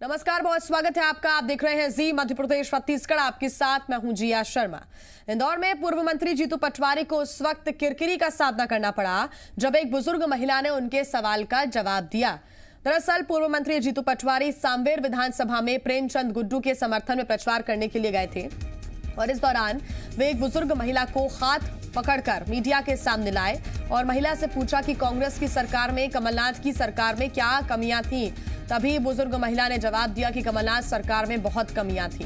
नमस्कार, बहुत स्वागत है आपका। आप देख रहे हैं जी मध्य प्रदेश छत्तीसगढ़। आपके साथ मैं हूं जिया शर्मा। इंदौर में पूर्व मंत्री जीतू पटवारी को उस वक्त किरकिरी का सामना करना पड़ा जब एक बुजुर्ग महिला ने उनके सवाल का जवाब दिया। दरअसल पूर्व मंत्री जीतू पटवारी सांवेर विधानसभा में प्रेमचंद गुड्डू के समर्थन में प्रचार करने के लिए गए थे और इस दौरान वे एक बुजुर्ग महिला को हाथ पकड़कर मीडिया के सामने लाए और महिला से पूछा कि कांग्रेस की सरकार में, कमलनाथ की सरकार में क्या कमियां थी। तभी बुजुर्ग महिला ने जवाब दिया कि कमलनाथ सरकार में बहुत कमियां थी।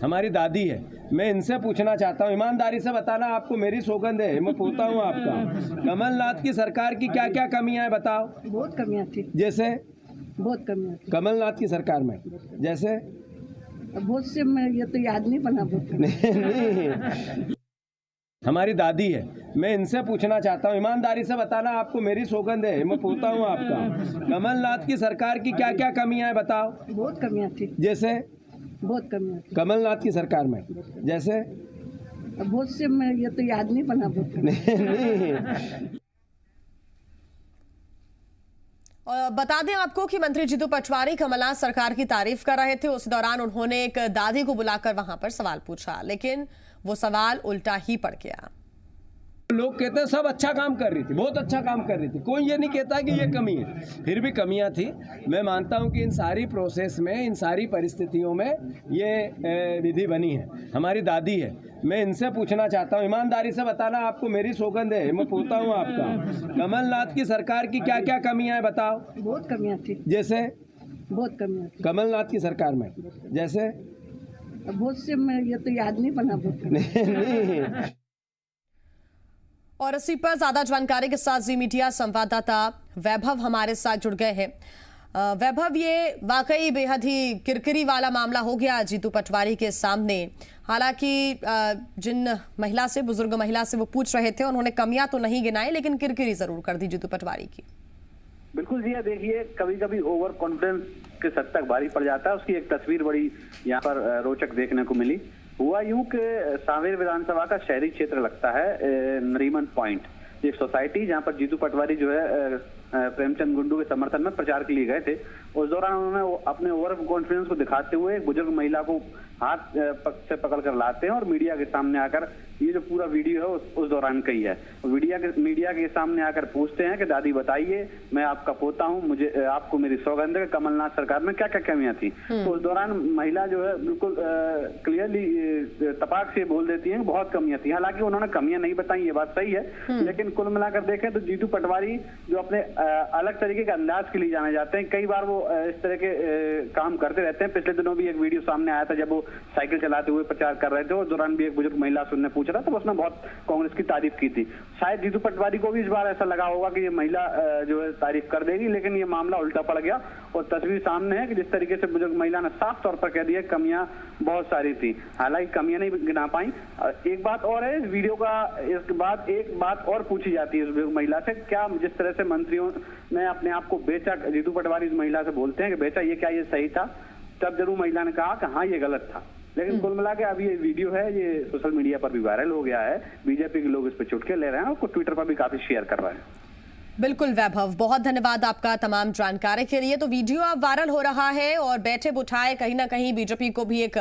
हमारी दादी है, मैं इनसे पूछना चाहता हूँ, ईमानदारी से बताना, आपको मेरी सौगंध है, मैं पूछता हूँ आपका, कमलनाथ की सरकार की क्या क्या कमियां हैं बताओ। बहुत कमियां थी। जैसे? बहुत कमियां थी कमलनाथ की सरकार में। जैसे? बहुत से मैं ये तो याद नहीं बना। बहुत नहीं। हमारी दादी है, मैं इनसे पूछना चाहता हूँ, ईमानदारी से बताना, आपको मेरी सौगंध है, मैं पूछता हूँ आपका, कमलनाथ की सरकार की क्या क्या कमियां हैं बताओ। बहुत कमियां थी। जैसे? बहुत कमियां थी कमलनाथ की सरकार में। जैसे? बहुत से मैं ये तो याद नहीं बना। बहुत नहीं। और बता दें आपको कि मंत्री जीतू पटवारी कमलनाथ सरकार की तारीफ कर रहे थे। उस दौरान उन्होंने एक दादी को बुलाकर वहां पर सवाल पूछा, लेकिन वो सवाल उल्टा ही पड़ गया। लोग कहते हैं सब अच्छा काम कर रही थी, बहुत अच्छा काम कर रही थी, कोई ये नहीं कहता कि ये कमी है, फिर भी कमियां थी। मैं मानता हूं कि इन सारी प्रोसेस में, इन सारी परिस्थितियों में ये विधि बनी है। हमारी दादी है, मैं इनसे पूछना चाहता हूं, ईमानदारी से बताना, आपको मेरी सौगंध है, मैं पूछता हूं आपका, कमलनाथ की सरकार की क्या क्या कमियां हैं बताओ। बहुत कमियां थी। जैसे? बहुत कमियां थी कमलनाथ की सरकार में। जैसे? बहुत से मैं ये तो याद नहीं बना। बहुत नहीं। और इसी पर ज्यादा जानकारी के साथ जी मीडिया संवाददाता वैभव हमारे साथ जुड़ गए हैं। वैभव, ये वाकई बेहद ही किरकिरी वाला मामला हो गया जीतू पटवारी के सामने। हालांकि जिन महिला से, बुजुर्ग महिला से वो पूछ रहे थे, उन्होंने कमियां तो नहीं गिनाई, लेकिन किरकिरी जरूर कर दी जीतू पटवारी की। बिल्कुल जी, देखिए कभी कभी ओवर कॉन्फिडेंस के सद तक भारी पड़ जाता है। उसकी एक तस्वीर बड़ी यहाँ पर रोचक देखने को मिली। हुआ यूं कि सांवेर विधानसभा का शहरी क्षेत्र लगता है नरीमन पॉइंट, एक सोसाइटी जहां पर जीतू पटवारी जो है प्रेमचंद गुड्डू के समर्थन में प्रचार के लिए गए थे। उस दौरान उन्होंने अपने ओवर कॉन्फिडेंस को दिखाते हुए एक बुजुर्ग महिला को हाथ से पकड़ कर लाते हैं और मीडिया के सामने आकर, ये जो पूरा वीडियो है उस दौरान कही है, मीडिया के सामने आकर पूछते हैं कि दादी बताइए, मैं आपका पोता हूं, मुझे आपको मेरी सौगंध है, कमलनाथ सरकार में क्या क्या कमियां थी। तो उस दौरान महिला जो है बिल्कुल क्लियरली तपाक से बोल देती है बहुत कमियां थी। हालांकि उन्होंने कमियां नहीं बताई, ये बात सही है, लेकिन कुल मिलाकर देखें तो जीतू पटवारी जो अपने अलग तरीके के अंदाज के लिए जाने जाते हैं, कई बार वो इस तरह के काम करते रहते हैं। पिछले दिनों भी एक वीडियो सामने आया था जब वो साइकिल चलाते हुए प्रचार कर रहे थे, उस दौरान भी एक बुजुर्ग महिला से उन्होंने पूछा था, तो उसने बहुत कांग्रेस की तारीफ की थी। शायद जीतू पटवारी को भी इस बार ऐसा लगा होगा कि ये महिला जो है तारीफ कर देगी, लेकिन ये मामला उल्टा पड़ गया और तस्वीर सामने है कि जिस तरीके से बुजुर्ग महिला ने साफ तौर पर कह दिया कमियां बहुत सारी थी। हालांकि कमियां नहीं गिना पाई। एक बात और है, इस वीडियो का इसके बाद एक बात और पूछी जाती है उस महिला से, क्या जिस तरह से मंत्रियों ने अपने आप को बेचा, जीतू पटवारी इस महिला से बोलते हैं कि बेचा, ये क्या ये सही था? तब जरूर महिला ने कहा कि हाँ ये गलत था। लेकिन कुल मिला के अब ये वीडियो है, ये सोशल मीडिया पर भी वायरल हो गया है। बीजेपी के लोग इस पर चुटके ले रहे हैं और ट्विटर पर भी काफी शेयर कर रहे हैं। बिल्कुल वैभव, बहुत धन्यवाद आपका तमाम जानकारी के लिए। तो वीडियो अब वायरल हो रहा है और बैठे बुठाए कहीं ना कहीं बीजेपी को भी एक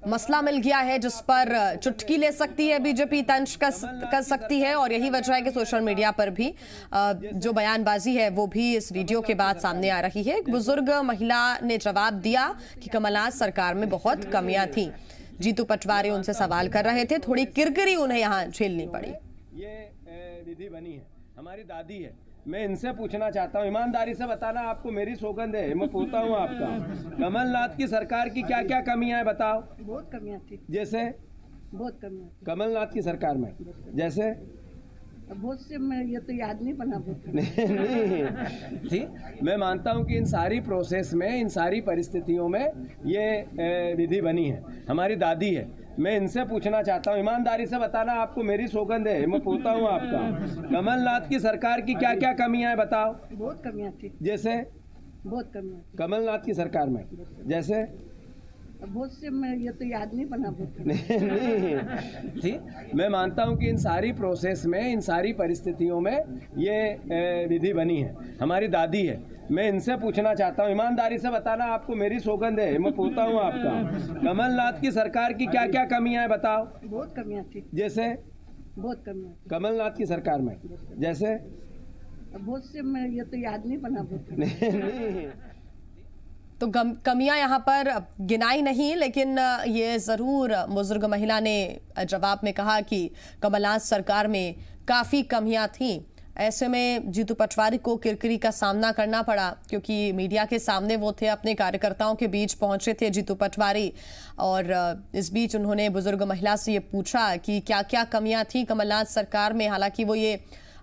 मसला मिल गया है जिस पर चुटकी ले सकती है बीजेपी, तंज कर सकती है। और यही वजह है कि सोशल मीडिया पर भी जो बयानबाजी है वो भी इस वीडियो के बाद सामने आ रही है। एक बुजुर्ग महिला ने जवाब दिया कि कमलनाथ सरकार में बहुत कमियां थी। जीतू पटवारी उनसे सवाल कर रहे थे, थोड़ी किरकिरी उन्हें यहाँ झेलनी पड़ी। ये विधि बनी है। हमारी दादी है, मैं इनसे पूछना चाहता हूँ, ईमानदारी से बताना, आपको मेरी सौगंध है, मैं पूछता हूँ आपका, कमलनाथ की सरकार की क्या क्या कमियां हैं बताओ। बहुत कमियां थी। जैसे? बहुत कमियां थी कमलनाथ की सरकार में। जैसे? बहुत से मैं ये तो याद नहीं बना। बहुत नहीं थी। मैं मानता हूं कि इन सारी प्रोसेस में, इन सारी परिस्थितियों में ये विधि बनी है। हमारी दादी है, मैं इनसे पूछना चाहता हूँ, ईमानदारी से बताना, आपको मेरी सौगंध है, मैं पूछता हूँ आपका, कमलनाथ की सरकार की क्या क्या कमियां हैं बताओ। बहुत कमियां थी। जैसे? बहुत कमियां थी कमलनाथ की सरकार में। जैसे? बहुत से मैं ये तो याद नहीं बना बहुत। नहीं थी। मैं मानता हूं कि इन सारी प्रोसेस में, इन सारी परिस्थितियों में ये विधि बनी है। हमारी दादी है। मैं इनसे पूछना चाहता हूं, ईमानदारी से बताना, आपको मेरी सौगंध है, मैं पूछता हूं आपका, कमलनाथ की सरकार की क्या क्या कमियां हैं बताओ। बहुत कमियां थी। जैसे बहुत कमियां थी। कमलनाथ की सरकार में जैसे बहुत से मैं ये तो याद नहीं बना बहुत। नहीं। तो कमियां यहाँ पर गिनाई नहीं, लेकिन ये ज़रूर बुजुर्ग महिला ने जवाब में कहा कि कमलनाथ सरकार में काफ़ी कमियां थीं। ऐसे में जीतू पटवारी को किरकिरी का सामना करना पड़ा, क्योंकि मीडिया के सामने वो थे, अपने कार्यकर्ताओं के बीच पहुंचे थे जीतू पटवारी, और इस बीच उन्होंने बुजुर्ग महिला से ये पूछा कि क्या क्या कमियां थी कमलनाथ सरकार में। हालांकि वो ये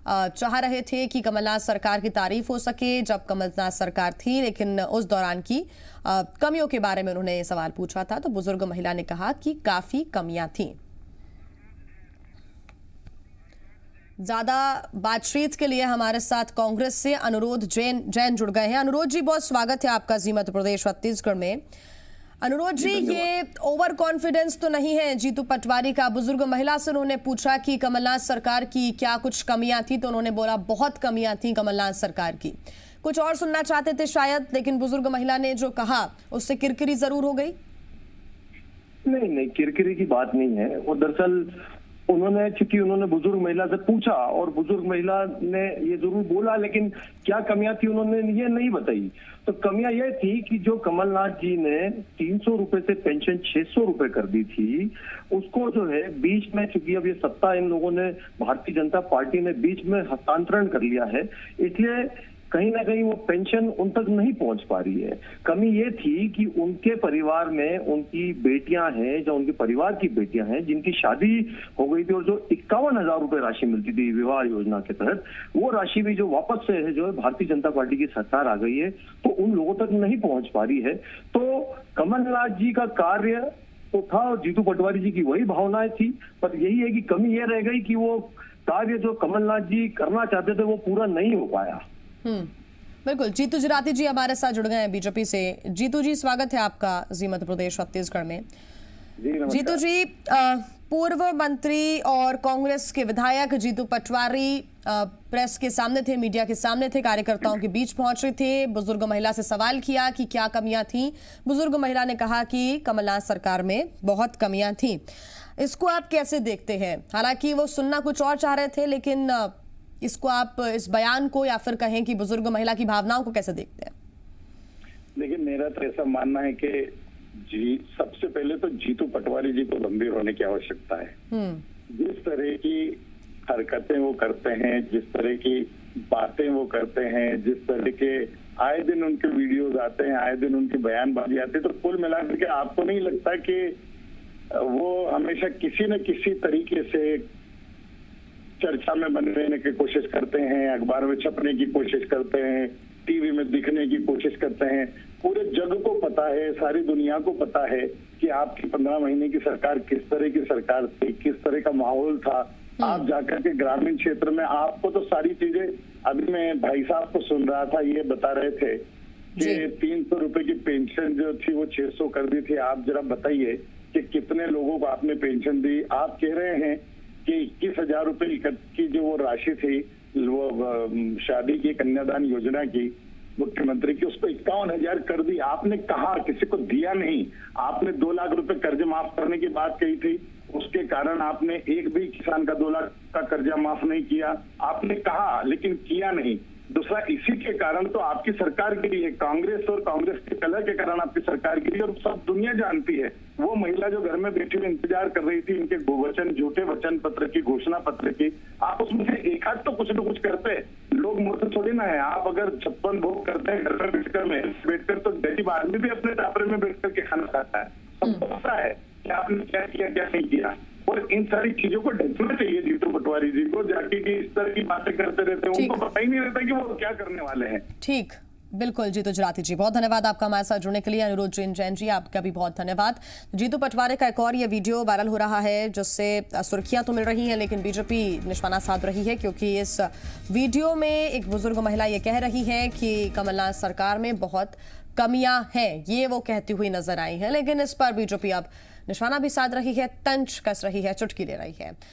चाह रहे थे कि कमलनाथ सरकार की तारीफ हो सके जब कमलनाथ सरकार थी, लेकिन उस दौरान की कमियों के बारे में उन्होंने सवाल पूछा था, तो बुजुर्ग महिला ने कहा कि काफी कमियां थीं। ज्यादा बातचीत के लिए हमारे साथ कांग्रेस से अनुरोध जैन जुड़ गए हैं। अनुरोध जी, बहुत स्वागत है आपका जी मध्य प्रदेश छत्तीसगढ़ में। अनुरोध जी, ये ओवर कॉन्फिडेंस तो नहीं है जीतू पटवारी का? बुजुर्ग महिला से उन्होंने पूछा कि कमलनाथ सरकार की क्या कुछ कमियां थी, तो उन्होंने बोला बहुत कमियां थी कमलनाथ सरकार की। कुछ और सुनना चाहते थे शायद, लेकिन बुजुर्ग महिला ने जो कहा उससे किरकिरी जरूर हो गई। नहीं, किरकिरी की बात नहीं है। और दरअसल चूंकि उन्होंने बुजुर्ग महिला से पूछा और बुजुर्ग महिला ने ये जरूर बोला, लेकिन क्या कमियां थी उन्होंने ये नहीं बताई। तो कमियां ये थी कि जो कमलनाथ जी ने 300 रुपए से पेंशन 600 रुपए कर दी थी, उसको जो है बीच में, चूंकि अब ये सत्ता इन लोगों ने, भारतीय जनता पार्टी ने बीच में हस्तांतरण कर लिया है, इसलिए कहीं ना कहीं वो पेंशन उन तक नहीं पहुंच पा रही है। कमी ये थी कि उनके परिवार में उनकी बेटियां हैं, जो उनके परिवार की बेटियां हैं जिनकी शादी हो गई थी, और जो 51,000 रुपए राशि मिलती थी विवाह योजना के तहत, वो राशि भी जो वापस से है, जो है भारतीय जनता पार्टी की सरकार आ गई है, तो उन लोगों तक नहीं पहुंच पा रही है। तो कमलनाथ जी का कार्य तो था और जीतू पटवारी जी की वही भावनाएं थी, पर यही है कि कमी ये रह गई कि वो कार्य जो कमलनाथ जी करना चाहते थे वो पूरा नहीं हो पाया। बिल्कुल। जीतू जराती जी हमारे साथ जुड़ गए हैं बीजेपी से। जीतू जी, स्वागत है आपका जी मध्य प्रदेश छत्तीसगढ़ में। जीतू जी, पूर्व मंत्री और कांग्रेस के विधायक जीतू पटवारी प्रेस के सामने थे, मीडिया के सामने थे, कार्यकर्ताओं के बीच पहुंचे थे, बुजुर्ग महिला से सवाल किया कि क्या कमियां थी। बुजुर्ग महिला ने कहा कि कमलनाथ सरकार में बहुत कमियां थी। इसको आप कैसे देखते हैं? हालांकि वो सुनना कुछ और चाह रहे थे, लेकिन इसको आप, इस बयान को, या फिर कहें कि बुजुर्ग महिला की भावनाओं को कैसे देखते हैं? देखिए, मेरा तो ऐसा मानना है कि सबसे पहले तो जीतू पटवारी जी को गंभीर होने की आवश्यकता है। जिस तरह की हरकतें वो करते हैं, जिस तरह की बातें वो करते हैं, जिस तरह के आए दिन उनके वीडियोज आते हैं, आए दिन उनकी बयानबाजी आती है, तो कुल मिलाकर के आपको नहीं लगता कि वो हमेशा किसी न किसी तरीके से चर्चा में बनने की कोशिश करते हैं, अखबार में छपने की कोशिश करते हैं, टीवी में दिखने की कोशिश करते हैं? पूरे जग को पता है, सारी दुनिया को पता है कि आपकी 15 महीने की सरकार किस तरह की सरकार थी, किस तरह का माहौल था। आप जाकर के ग्रामीण क्षेत्र में, आपको तो सारी चीजें, अभी मैं भाई साहब को सुन रहा था, ये बता रहे थे कि 300 रुपए की पेंशन जो थी वो 600 कर दी थी। आप जरा बताइए कि कितने लोगों को आपने पेंशन दी? आप कह रहे हैं कि 21,000 रुपए की जो वो राशि थी, वो शादी की कन्यादान योजना की मुख्यमंत्री की, उसको 51,000 कर दी। आपने कहा, किसी को दिया नहीं। आपने 2 लाख रुपए कर्ज माफ करने की बात कही थी, उसके कारण आपने एक भी किसान का 2 लाख का कर्जा माफ नहीं किया। आपने कहा, लेकिन किया नहीं। दूसरा, इसी के कारण तो आपकी सरकार गिरी है, कांग्रेस और कांग्रेस के कलह के कारण आपकी सरकार गिरी, और सब दुनिया जानती है। वो महिला जो घर में बैठी हुई इंतजार कर रही थी इनके वचन, झूठे वचन पत्र की, घोषणा पत्र की, आप उसमें से एक आध तो कुछ न कुछ करते। लोग मूर्ख थोड़ी ना है। आप अगर 56 भोग करते हैं घर में बैठकर, तो गरीब आदमी भी अपने टापरे में बैठ करके खाना खाता है। सबको पता है कि आपने क्या किया, क्या नहीं किया। और इन सारी चीजों को ढकना चाहिए जीतू पटवारी जी को, जाके कि इस तरह की बातें करते रहते हैं, उनको पता ही नहीं रहता कि वो क्या करने वाले हैं। ठीक, बिल्कुल। जीतू जराती जी, बहुत धन्यवाद आपका हमारे साथ जुड़ने के लिए। अनुरोध जैन जी, आपका भी बहुत धन्यवाद। जीतू पटवारी का एक और ये वीडियो वायरल हो रहा है, जिससे सुर्खियां तो मिल रही हैं, लेकिन बीजेपी निशाना साध रही है, क्योंकि इस वीडियो में एक बुजुर्ग महिला ये कह रही है कि कमलनाथ सरकार में बहुत कमियां हैं, ये वो कहती हुई नजर आई है। लेकिन इस पर बीजेपी अब निशाना भी साध रही है, तंज कस रही है, चुटकी ले रही है।